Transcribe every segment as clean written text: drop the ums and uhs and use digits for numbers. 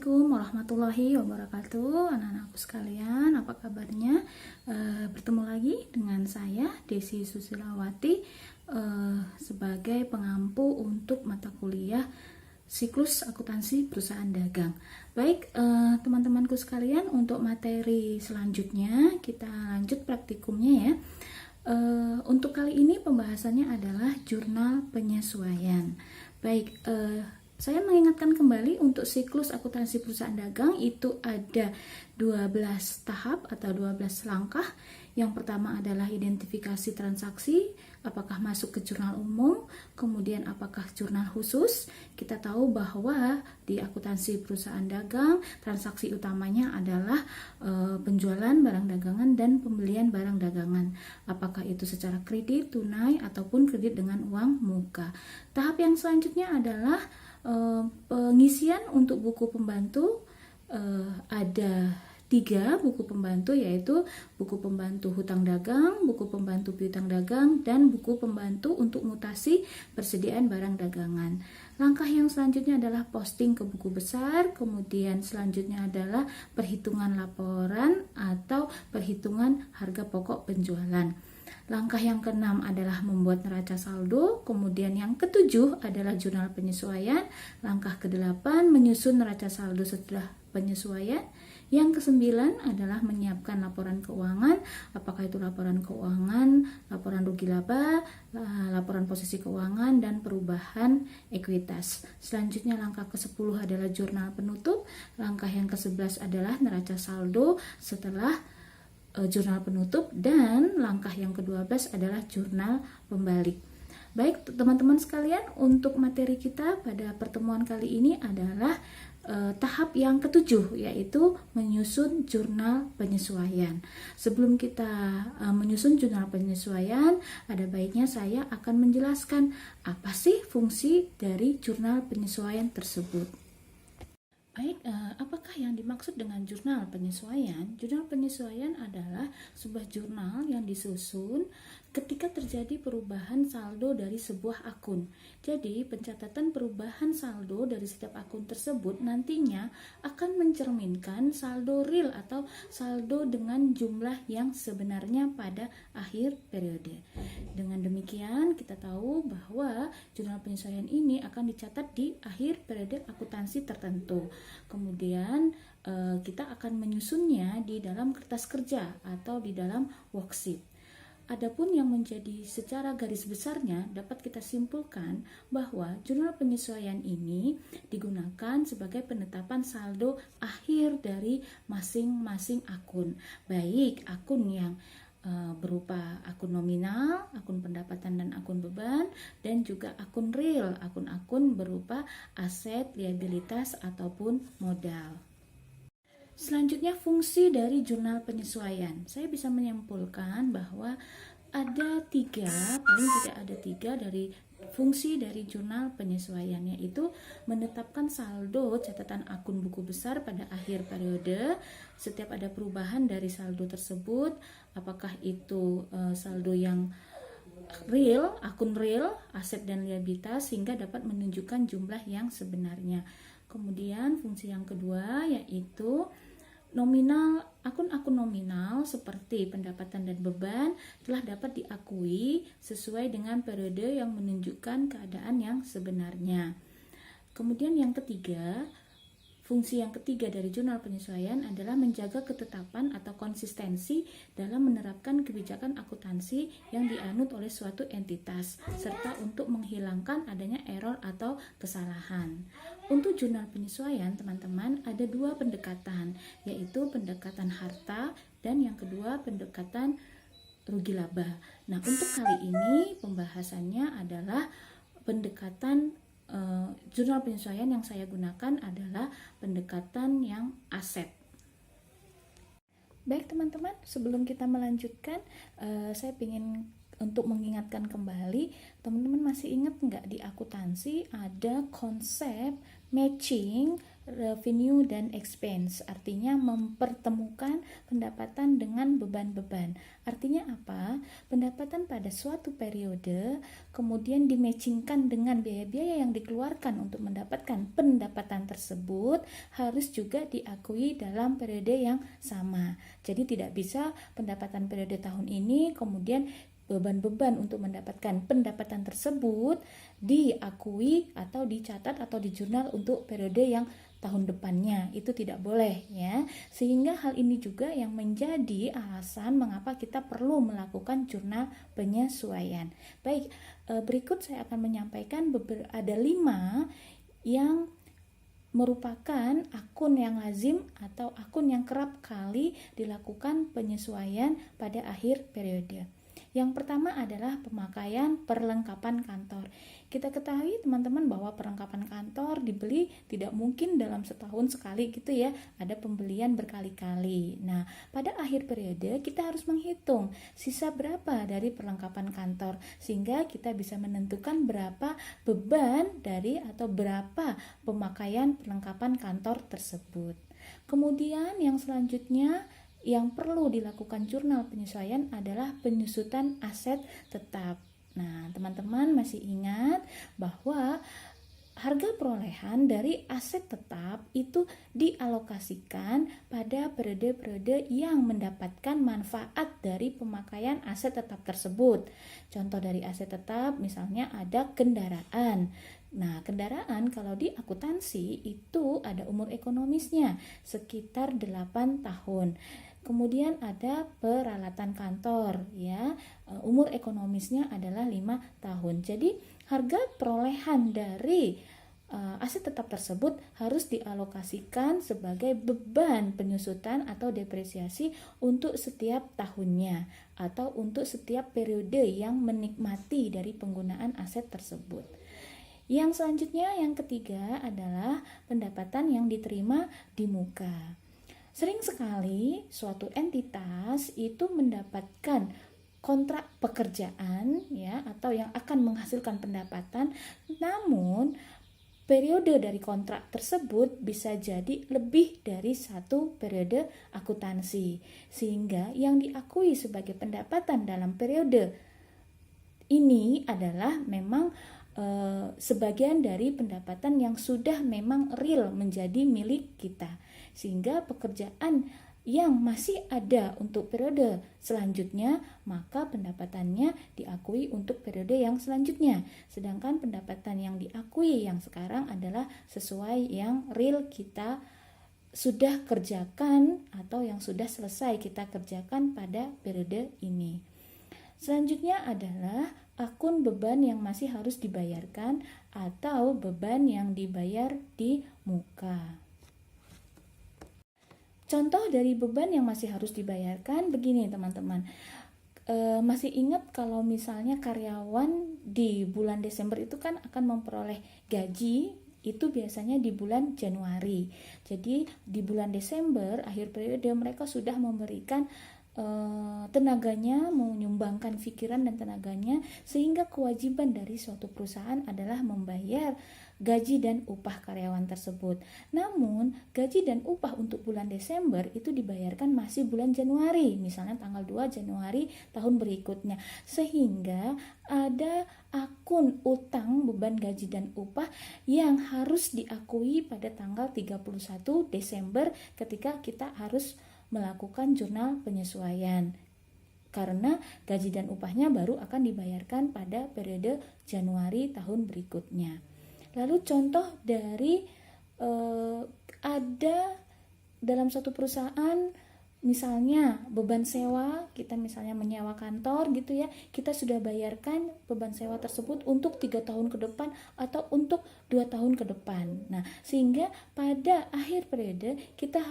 Assalamualaikum warahmatullahi wabarakatuh. Anak-anakku sekalian, apa kabarnya? Bertemu lagi dengan saya Desi Susilawati sebagai pengampu untuk mata kuliah siklus akuntansi perusahaan dagang. Baik, teman-temanku sekalian, untuk materi selanjutnya kita lanjut praktikumnya ya. Untuk kali ini pembahasannya adalah jurnal penyesuaian. Baik, saya mengingatkan kembali untuk siklus akuntansi perusahaan dagang itu ada 12 tahap atau 12 langkah. Yang pertama adalah identifikasi transaksi, apakah masuk ke jurnal umum, kemudian apakah jurnal khusus. Kita tahu bahwa di akuntansi perusahaan dagang, transaksi utamanya adalah penjualan barang dagangan dan pembelian barang dagangan. Apakah itu secara kredit, tunai, ataupun kredit dengan uang muka. Tahap yang selanjutnya adalah pengisian untuk buku pembantu. Ada 3 buku pembantu, yaitu buku pembantu hutang dagang, buku pembantu piutang dagang, dan buku pembantu untuk mutasi persediaan barang dagangan. Langkah yang selanjutnya adalah posting ke buku besar, kemudian selanjutnya adalah perhitungan laporan atau perhitungan harga pokok penjualan. Langkah yang keenam adalah membuat neraca saldo, kemudian yang ketujuh adalah jurnal penyesuaian, langkah ke-8 menyusun neraca saldo setelah penyesuaian, yang ke-9 adalah menyiapkan laporan keuangan, apakah itu laporan keuangan, laporan rugi laba, laporan posisi keuangan, dan perubahan ekuitas. Selanjutnya langkah ke-10 adalah jurnal penutup, langkah yang ke-11 adalah neraca saldo setelah jurnal penutup, dan langkah yang ke-12 adalah jurnal pembalik. Baik teman-teman sekalian, untuk materi kita pada pertemuan kali ini adalah tahap yang ke-7, yaitu menyusun jurnal penyesuaian. Sebelum kita menyusun jurnal penyesuaian, ada baiknya saya akan menjelaskan apa sih fungsi dari jurnal penyesuaian tersebut. Baik, apakah yang dimaksud dengan jurnal penyesuaian? Jurnal penyesuaian adalah sebuah jurnal yang disusun ketika terjadi perubahan saldo dari sebuah akun. Jadi, pencatatan perubahan saldo dari setiap akun tersebut nantinya akan mencerminkan saldo real atau saldo dengan jumlah yang sebenarnya pada akhir periode. Dengan demikian, kita tahu bahwa jurnal penyesuaian ini akan dicatat di akhir periode akuntansi tertentu. Kemudian kita akan menyusunnya di dalam kertas kerja atau di dalam worksheet. Adapun yang menjadi secara garis besarnya dapat kita simpulkan bahwa jurnal penyesuaian ini digunakan sebagai penetapan saldo akhir dari masing-masing akun, baik akun yang berupa akun nominal, akun pendapatan dan akun beban, dan juga akun real, akun-akun berupa aset, liabilitas, ataupun modal. Selanjutnya, fungsi dari jurnal penyesuaian. Saya bisa menyimpulkan bahwa ada 3, paling tidak ada 3 dari fungsi dari jurnal penyesuaian, yaitu menetapkan saldo catatan akun buku besar pada akhir periode. Setiap ada perubahan dari saldo tersebut, apakah itu saldo yang real, akun real, aset dan liabilitas, sehingga dapat menunjukkan jumlah yang sebenarnya. Kemudian fungsi yang kedua yaitu nominal, akun-akun nominal seperti pendapatan dan beban telah dapat diakui sesuai dengan periode yang menunjukkan keadaan yang sebenarnya. Kemudian yang ketiga, fungsi yang ketiga dari jurnal penyesuaian adalah menjaga ketetapan atau konsistensi dalam menerapkan kebijakan akuntansi yang dianut oleh suatu entitas, serta untuk menghilangkan adanya error atau kesalahan. Untuk jurnal penyesuaian, teman-teman, ada 2 pendekatan, yaitu pendekatan harta dan yang kedua pendekatan rugi laba. Nah, untuk kali ini pembahasannya adalah pendekatan jurnal penyesuaian yang saya gunakan adalah pendekatan yang aset. Baik teman-teman, sebelum kita melanjutkan, saya ingin untuk mengingatkan kembali, teman-teman masih ingat nggak di akuntansi ada konsep matching revenue dan expense, artinya mempertemukan pendapatan dengan beban-beban. Artinya apa? Pendapatan pada suatu periode kemudian dimatchingkan dengan biaya-biaya yang dikeluarkan untuk mendapatkan pendapatan tersebut harus juga diakui dalam periode yang sama. Jadi tidak bisa pendapatan periode tahun ini kemudian beban-beban untuk mendapatkan pendapatan tersebut diakui atau dicatat atau di jurnal untuk periode yang tahun depannya. Itu tidak boleh ya. Sehingga hal ini juga yang menjadi alasan mengapa kita perlu melakukan jurnal penyesuaian. Baik, berikut saya akan menyampaikan ada 5 yang merupakan akun yang lazim atau akun yang kerap kali dilakukan penyesuaian pada akhir periode. Yang pertama adalah pemakaian perlengkapan kantor. Kita ketahui teman-teman bahwa perlengkapan kantor dibeli tidak mungkin dalam setahun sekali gitu ya, ada pembelian berkali-kali. Nah, pada akhir periode kita harus menghitung sisa berapa dari perlengkapan kantor sehingga kita bisa menentukan berapa beban dari atau berapa pemakaian perlengkapan kantor tersebut. Kemudian yang selanjutnya yang perlu dilakukan jurnal penyesuaian adalah penyusutan aset tetap. Nah, teman-teman masih ingat bahwa harga perolehan dari aset tetap itu dialokasikan pada periode-periode yang mendapatkan manfaat dari pemakaian aset tetap tersebut. Contoh dari aset tetap misalnya ada kendaraan. Nah, kendaraan kalau di akuntansi itu ada umur ekonomisnya sekitar 8 tahun. Kemudian ada peralatan kantor ya, umur ekonomisnya adalah 5 tahun. Jadi harga perolehan dari aset tetap tersebut harus dialokasikan sebagai beban penyusutan atau depresiasi untuk setiap tahunnya atau untuk setiap periode yang menikmati dari penggunaan aset tersebut. Yang selanjutnya yang ketiga adalah pendapatan yang diterima di muka. Sering sekali suatu entitas itu mendapatkan kontrak pekerjaan ya atau yang akan menghasilkan pendapatan, namun periode dari kontrak tersebut bisa jadi lebih dari 1 periode akuntansi, sehingga yang diakui sebagai pendapatan dalam periode ini adalah memang sebagian dari pendapatan yang sudah memang real menjadi milik kita, sehingga pekerjaan yang masih ada untuk periode selanjutnya maka pendapatannya diakui untuk periode yang selanjutnya, sedangkan pendapatan yang diakui yang sekarang adalah sesuai yang real kita sudah kerjakan atau yang sudah selesai kita kerjakan pada periode ini. Selanjutnya adalah akun beban yang masih harus dibayarkan atau beban yang dibayar di muka. Contoh dari beban yang masih harus dibayarkan begini teman-teman. Masih ingat kalau misalnya karyawan di bulan Desember itu kan akan memperoleh gaji itu biasanya di bulan Januari. Jadi di bulan Desember akhir periode mereka sudah memberikan tenaganya, menyumbangkan pikiran dan tenaganya, sehingga kewajiban dari suatu perusahaan adalah membayar gaji dan upah karyawan tersebut. Namun gaji dan upah untuk bulan Desember itu dibayarkan masih bulan Januari, misalnya tanggal 2 Januari tahun berikutnya, sehingga ada akun utang beban gaji dan upah yang harus diakui pada tanggal 31 Desember ketika kita harus melakukan jurnal penyesuaian, karena gaji dan upahnya baru akan dibayarkan pada periode Januari tahun berikutnya. Lalu contoh dari ada dalam suatu perusahaan misalnya beban sewa, kita misalnya menyewa kantor gitu ya, kita sudah bayarkan beban sewa tersebut untuk 3 tahun ke depan atau untuk 2 tahun ke depan. Nah, sehingga pada akhir periode kita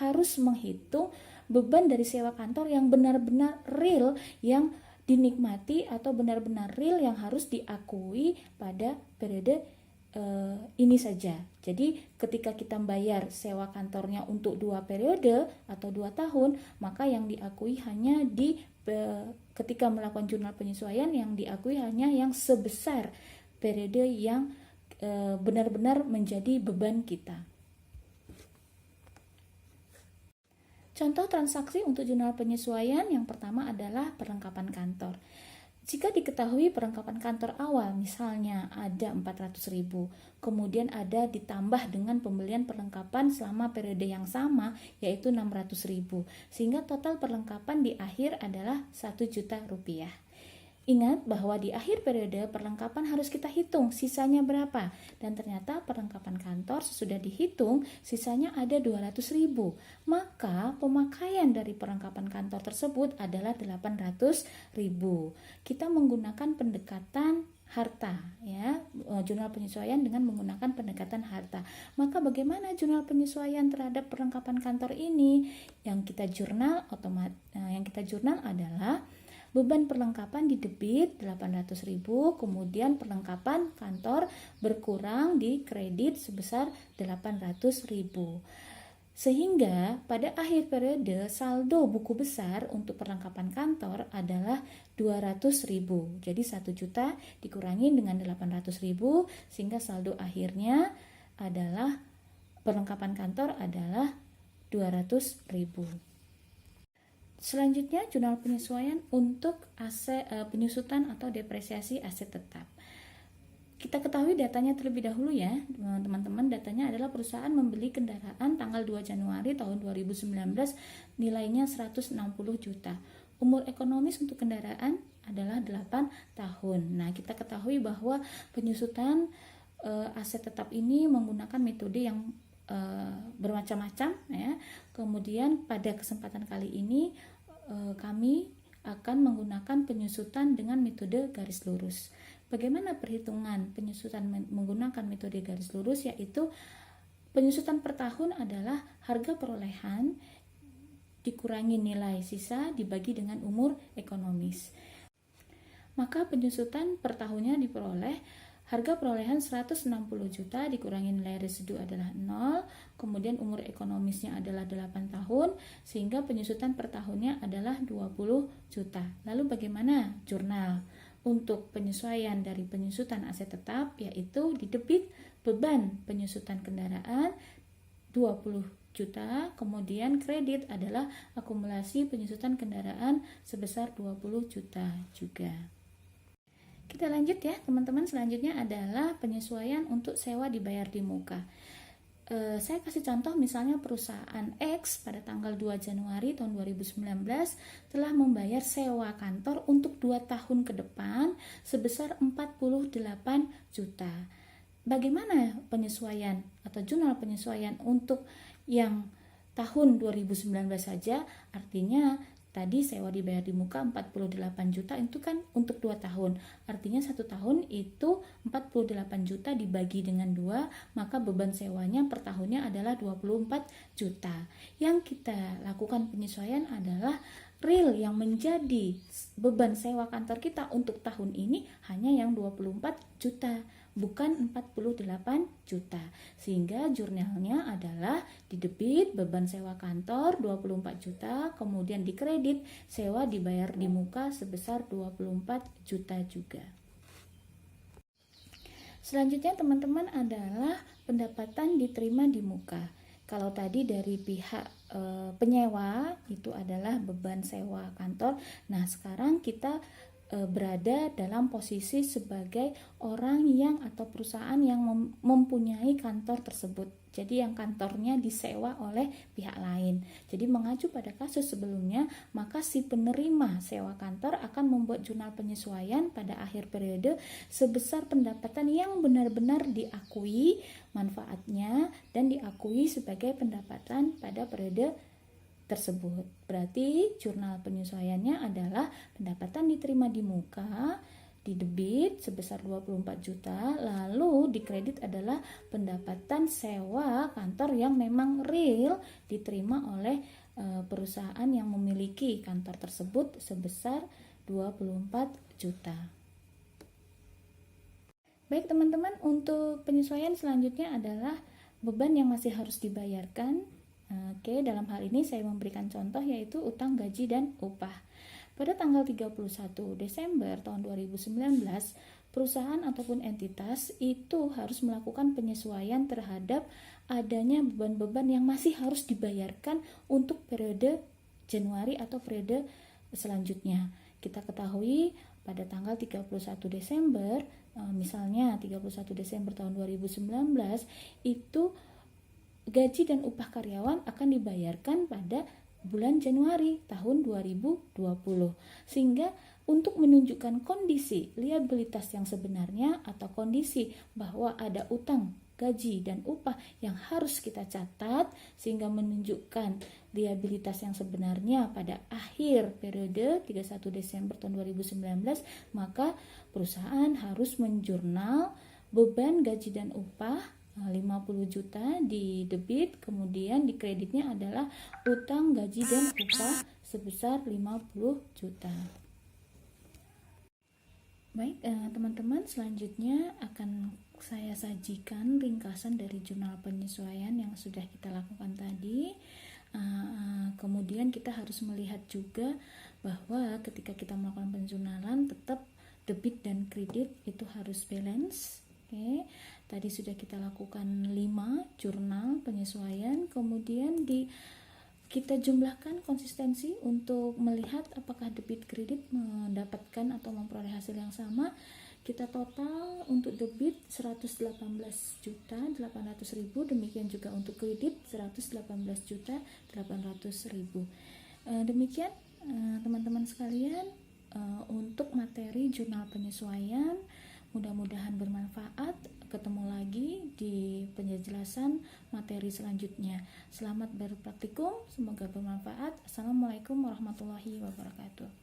harus menghitung beban dari sewa kantor yang benar-benar real, yang dinikmati atau benar-benar real yang harus diakui pada periode ini saja. Jadi ketika kita bayar sewa kantornya untuk 2 periode atau 2 tahun, maka yang diakui hanya ketika melakukan jurnal penyesuaian yang diakui hanya yang sebesar periode yang benar-benar menjadi beban kita. Contoh transaksi untuk jurnal penyesuaian yang pertama adalah perlengkapan kantor. Jika diketahui perlengkapan kantor awal misalnya ada 400.000, kemudian ada ditambah dengan pembelian perlengkapan selama periode yang sama yaitu 600.000, sehingga total perlengkapan di akhir adalah 1 juta rupiah. Ingat bahwa di akhir periode perlengkapan harus kita hitung sisanya berapa, dan ternyata perlengkapan kantor sesudah dihitung sisanya ada 200.000. Maka pemakaian dari perlengkapan kantor tersebut adalah 800.000. Kita menggunakan pendekatan harta, ya, jurnal penyesuaian dengan menggunakan pendekatan harta. Maka bagaimana jurnal penyesuaian terhadap perlengkapan kantor ini? Yang kita jurnal adalah beban perlengkapan di debit 800.000, kemudian perlengkapan kantor berkurang di kredit sebesar 800.000. Sehingga pada akhir periode saldo buku besar untuk perlengkapan kantor adalah 200.000. Jadi 1 juta dikurangi dengan 800.000 sehingga saldo akhirnya adalah perlengkapan kantor adalah 200.000. Selanjutnya jurnal penyesuaian untuk aset penyusutan atau depresiasi aset tetap. Kita ketahui datanya terlebih dahulu ya, teman-teman. Datanya adalah perusahaan membeli kendaraan tanggal 2 Januari tahun 2019 nilainya 160 juta. Umur ekonomis untuk kendaraan adalah 8 tahun. Nah, kita ketahui bahwa penyusutan aset tetap ini menggunakan metode yang bermacam-macam ya. Kemudian pada kesempatan kali ini kami akan menggunakan penyusutan dengan metode garis lurus. Bagaimana perhitungan penyusutan menggunakan metode garis lurus? Yaitu penyusutan per tahun adalah harga perolehan dikurangi nilai sisa dibagi dengan umur ekonomis. Maka penyusutan per tahunnya diperoleh harga perolehan 160 juta dikurangi nilai residu adalah 0, kemudian umur ekonomisnya adalah 8 tahun, sehingga penyusutan per tahunnya adalah 20 juta. Lalu bagaimana jurnal? Untuk penyesuaian dari penyusutan aset tetap, yaitu di debit beban penyusutan kendaraan 20 juta, kemudian kredit adalah akumulasi penyusutan kendaraan sebesar 20 juta juga. Kita lanjut ya teman-teman, selanjutnya adalah penyesuaian untuk sewa dibayar di muka. Saya kasih contoh misalnya perusahaan X pada tanggal 2 Januari tahun 2019 telah membayar sewa kantor untuk 2 tahun ke depan sebesar 48 juta. Bagaimana penyesuaian atau jurnal penyesuaian untuk yang tahun 2019 saja? Artinya tadi sewa dibayar di muka 48 juta itu kan untuk 2 tahun. Artinya 1 tahun itu 48 juta dibagi dengan 2, maka beban sewanya per tahunnya adalah 24 juta. Yang kita lakukan penyesuaian adalah real yang menjadi beban sewa kantor kita untuk tahun ini hanya yang 24 juta, bukan 48 juta. Sehingga jurnalnya adalah di debit beban sewa kantor 24 juta, kemudian di kredit sewa dibayar di muka sebesar 24 juta juga. Selanjutnya teman-teman adalah pendapatan diterima di muka. Kalau tadi dari pihak penyewa itu adalah beban sewa kantor. Nah, sekarang kita berada dalam posisi sebagai orang yang atau perusahaan yang mempunyai kantor tersebut. Jadi yang kantornya disewa oleh pihak lain. Jadi mengacu pada kasus sebelumnya, maka si penerima sewa kantor akan membuat jurnal penyesuaian pada akhir periode sebesar pendapatan yang benar-benar diakui manfaatnya dan diakui sebagai pendapatan pada periode tersebut. Berarti jurnal penyesuaiannya adalah pendapatan diterima di muka, di debit sebesar 24 juta, lalu di kredit adalah pendapatan sewa kantor yang memang real diterima oleh perusahaan yang memiliki kantor tersebut sebesar 24 juta. Baik teman-teman, untuk penyesuaian selanjutnya adalah beban yang masih harus dibayarkan. Oke, dalam hal ini saya memberikan contoh yaitu utang gaji dan upah. Pada tanggal 31 Desember tahun 2019, perusahaan ataupun entitas itu harus melakukan penyesuaian terhadap adanya beban-beban yang masih harus dibayarkan untuk periode Januari atau periode selanjutnya. Kita ketahui pada tanggal 31 Desember, misalnya 31 Desember tahun 2019, itu gaji dan upah karyawan akan dibayarkan pada bulan Januari tahun 2020. Sehingga untuk menunjukkan kondisi liabilitas yang sebenarnya atau kondisi bahwa ada utang gaji dan upah yang harus kita catat sehingga menunjukkan liabilitas yang sebenarnya pada akhir periode 31 Desember tahun 2019, maka perusahaan harus menjurnal beban gaji dan upah 50 juta di debit, kemudian di kreditnya adalah utang gaji dan upah sebesar 50 juta. Baik, teman-teman, selanjutnya akan saya sajikan ringkasan dari jurnal penyesuaian yang sudah kita lakukan tadi. Kemudian kita harus melihat juga bahwa ketika kita melakukan penjurnalan tetap debit dan kredit itu harus balance. Oke, tadi sudah kita lakukan 5 jurnal penyesuaian, kemudian kita jumlahkan konsistensi untuk melihat apakah debit kredit mendapatkan atau memperoleh hasil yang sama. Kita total untuk debit 118.800.000, demikian juga untuk kredit 118.800.000. Demikian teman-teman sekalian untuk materi jurnal penyesuaian. Mudah-mudahan bermanfaat. Ketemu lagi di penjelasan materi selanjutnya. Selamat berpraktikum, semoga bermanfaat. Assalamualaikum warahmatullahi wabarakatuh.